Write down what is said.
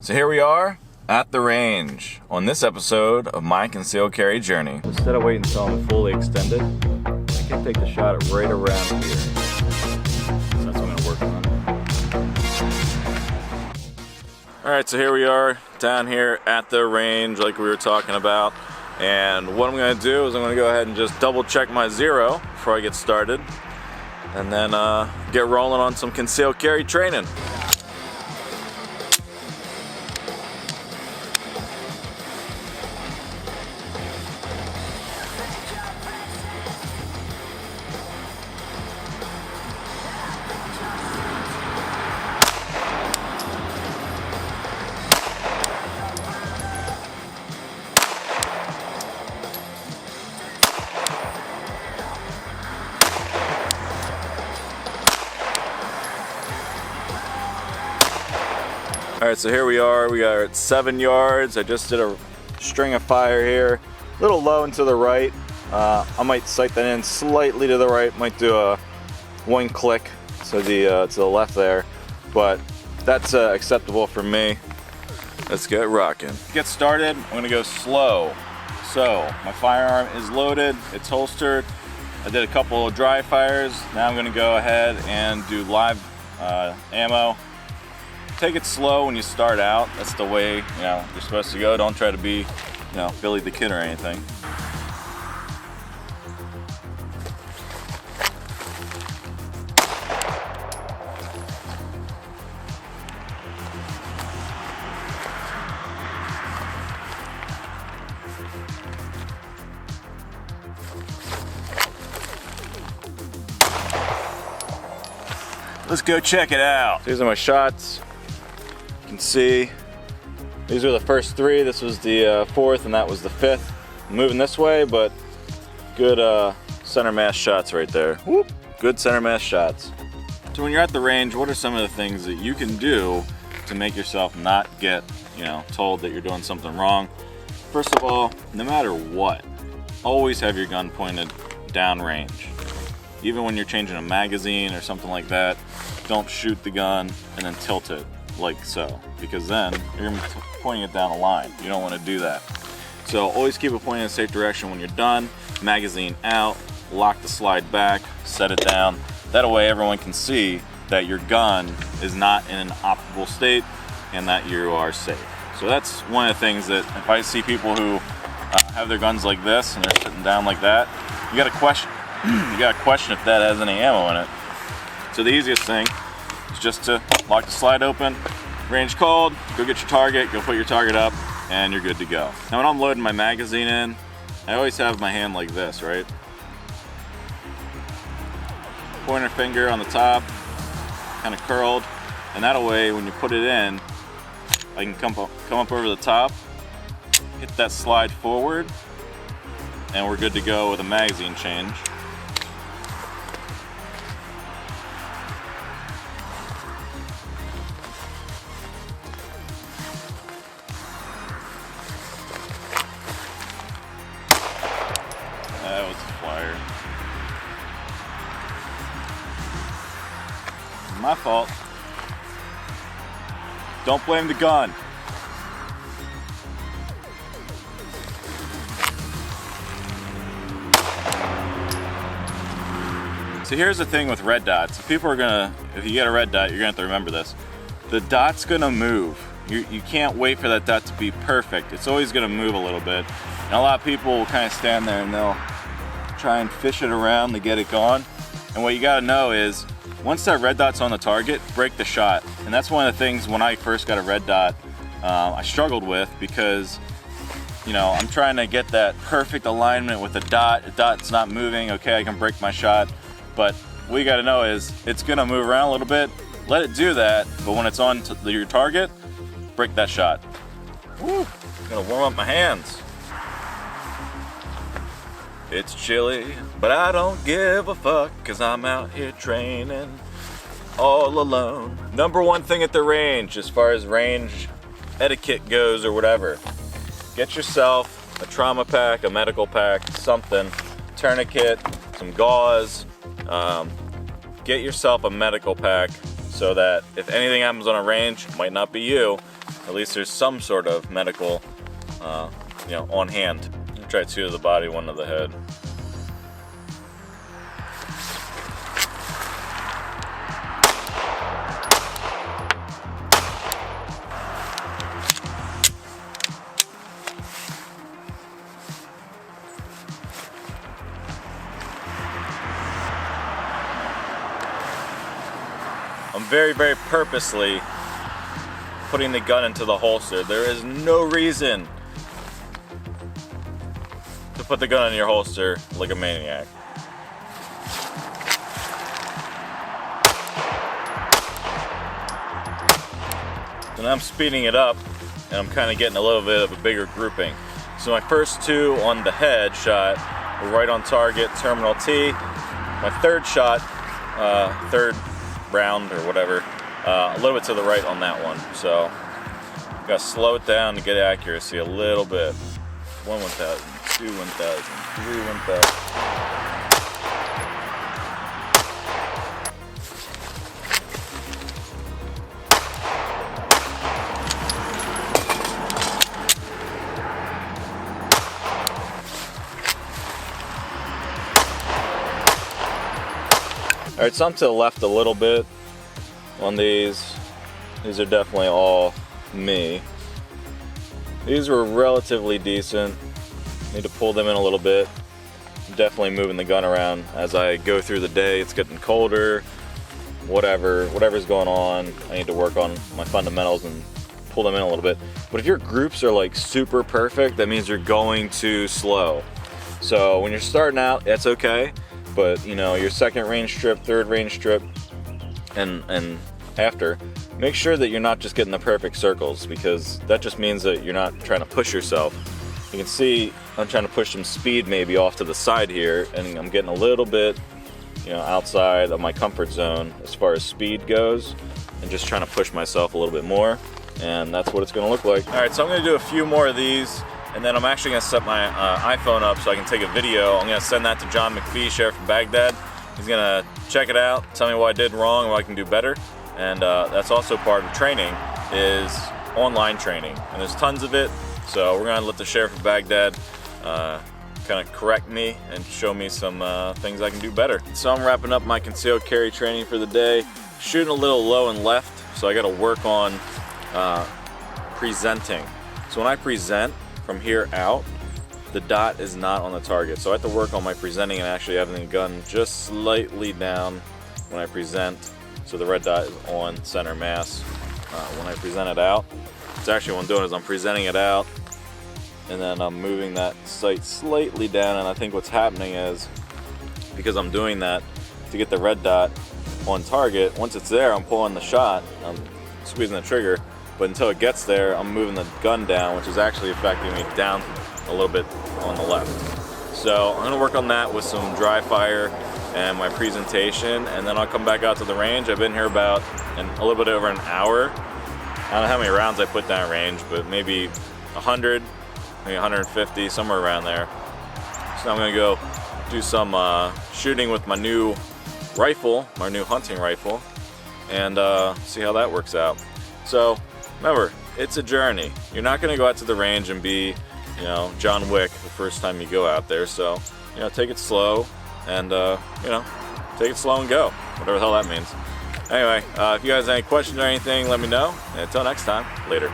So here we are at the range on this episode of my concealed carry journey. Instead of waiting until I'm fully extended, I can take the shot right around here. So that's what I'm gonna work on. Alright, so here we are down here at the range like we were talking about. And what I'm gonna do is I'm gonna go ahead and just double check my zero before I get started. And then get rolling on some concealed carry training. Alright, so here we are at 7 yards. I just did a string of fire here, a little low and to the right. I might sight that in slightly to the right, might do a one click to the left there, but that's acceptable for me. Let's get rocking. To get started, I'm gonna go slow. So my firearm is loaded, it's holstered. I did a couple of dry fires. Now I'm gonna go ahead and do live ammo. Take it slow when you start out. That's the way you're supposed to go. Don't try to be, Billy the Kid or anything. Let's go check it out. These are my shots. You can see these are the first three. This was the fourth and that was the fifth. I'm moving this way, but good center mass shots right there. Whoop. Good center mass shots. So when you're at the range, what are some of the things that you can do to make yourself not get told that you're doing something wrong? First of all, no matter what, always have your gun pointed downrange. Even when you're changing a magazine or something like that, don't shoot the gun and then tilt it like so, because then you're gonna be pointing it down a line. You don't want to do that. So always keep it pointed in a safe direction when you're done. Magazine out, lock the slide back, set it down. That way everyone can see that your gun is not in an operable state and that you are safe. So that's one of the things that if I see people who have their guns like this and they're sitting down like that, you gotta question. You gotta question if that has any ammo in it. So the easiest thing is just to lock the slide open, range called, go get your target, go put your target up, and you're good to go. Now when I'm loading my magazine in, I always have my hand like this, right? Pointer finger on the top, kind of curled, and that way when you put it in, I can come up over the top, hit that slide forward, and we're good to go with a magazine change. That was a flyer. My fault. Don't blame the gun. So here's the thing with red dots. If you get a red dot, you're gonna have to remember this. The dot's gonna move. You can't wait for that dot to be perfect. It's always gonna move a little bit. And a lot of people will kind of stand there and they'll try and fish it around to get it gone. And what you gotta know is, once that red dot's on the target, break the shot. And that's one of the things when I first got a red dot, I struggled with because, I'm trying to get that perfect alignment with the dot's not moving, okay, I can break my shot. But what you gotta know is, it's gonna move around a little bit, let it do that, but when it's on your target, break that shot. Woo, I'm gonna warm up my hands. It's chilly, but I don't give a fuck, cause I'm out here training all alone. Number one thing at the range, as far as range etiquette goes or whatever, get yourself a trauma pack, a medical pack, something, tourniquet, some gauze. Get yourself a medical pack so that if anything happens on a range, it might not be you, at least there's some sort of medical, you know, on hand. I'll try 2 to the body, 1 to the head. I'm very, very purposely putting the gun into the holster. There is no reason to put the gun in your holster like a maniac. So now I'm speeding it up, and I'm kind of getting a little bit of a bigger grouping. So my first 2 on the head shot were right on target, terminal T. My third shot, third round or whatever, a little bit to the right on that one. So gotta slow it down to get accuracy a little bit. 1 1000, 2 1000, 3 1000. All right, so I'm to the left a little bit on these. These are definitely all me. These were relatively decent. Need to pull them in a little bit. Definitely moving the gun around as I go through the day. It's getting colder, whatever's going on. I need to work on my fundamentals and pull them in a little bit. But if your groups are like super perfect, that means you're going too slow. So when you're starting out, that's okay. But you know, your second range strip, third range strip, and after, make sure that you're not just getting the perfect circles, because that just means that you're not trying to push yourself. You can see I'm trying to push some speed maybe off to the side here, and I'm getting a little bit, you know, outside of my comfort zone as far as speed goes, and just trying to push myself a little bit more, and that's what it's going to look like. All right, so I'm going to do a few more of these. And then I'm actually going to set my iPhone up so I can take a video. I'm going to send that to John McPhee, Sheriff of Baghdad. He's going to check it out, tell me what I did wrong and what I can do better. And that's also part of training, is online training. And there's tons of it. So we're going to let the Sheriff of Baghdad kind of correct me and show me some things I can do better. So I'm wrapping up my concealed carry training for the day. Shooting a little low and left, so I got to work on presenting. So when I present, from here out, the dot is not on the target. So I have to work on my presenting and actually having the gun just slightly down when I present, so the red dot is on center mass. When I present it out, it's actually what I'm doing is I'm presenting it out, and then I'm moving that sight slightly down, and I think what's happening is, because I'm doing that to get the red dot on target, once it's there, I'm pulling the shot, I'm squeezing the trigger, but until it gets there, I'm moving the gun down, which is actually affecting me down a little bit on the left. So I'm gonna work on that with some dry fire and my presentation, and then I'll come back out to the range. I've been here about a little bit over an hour. I don't know how many rounds I put down range, but maybe 100, maybe 150, somewhere around there. So I'm gonna go do some shooting with my new rifle, my new hunting rifle, and see how that works out. So remember, it's a journey. You're not going to go out to the range and be, you know, John Wick the first time you go out there. So, you know, take it slow and, you know, take it slow and go. Whatever the hell that means. Anyway, if you guys have any questions or anything, let me know. And until next time, later.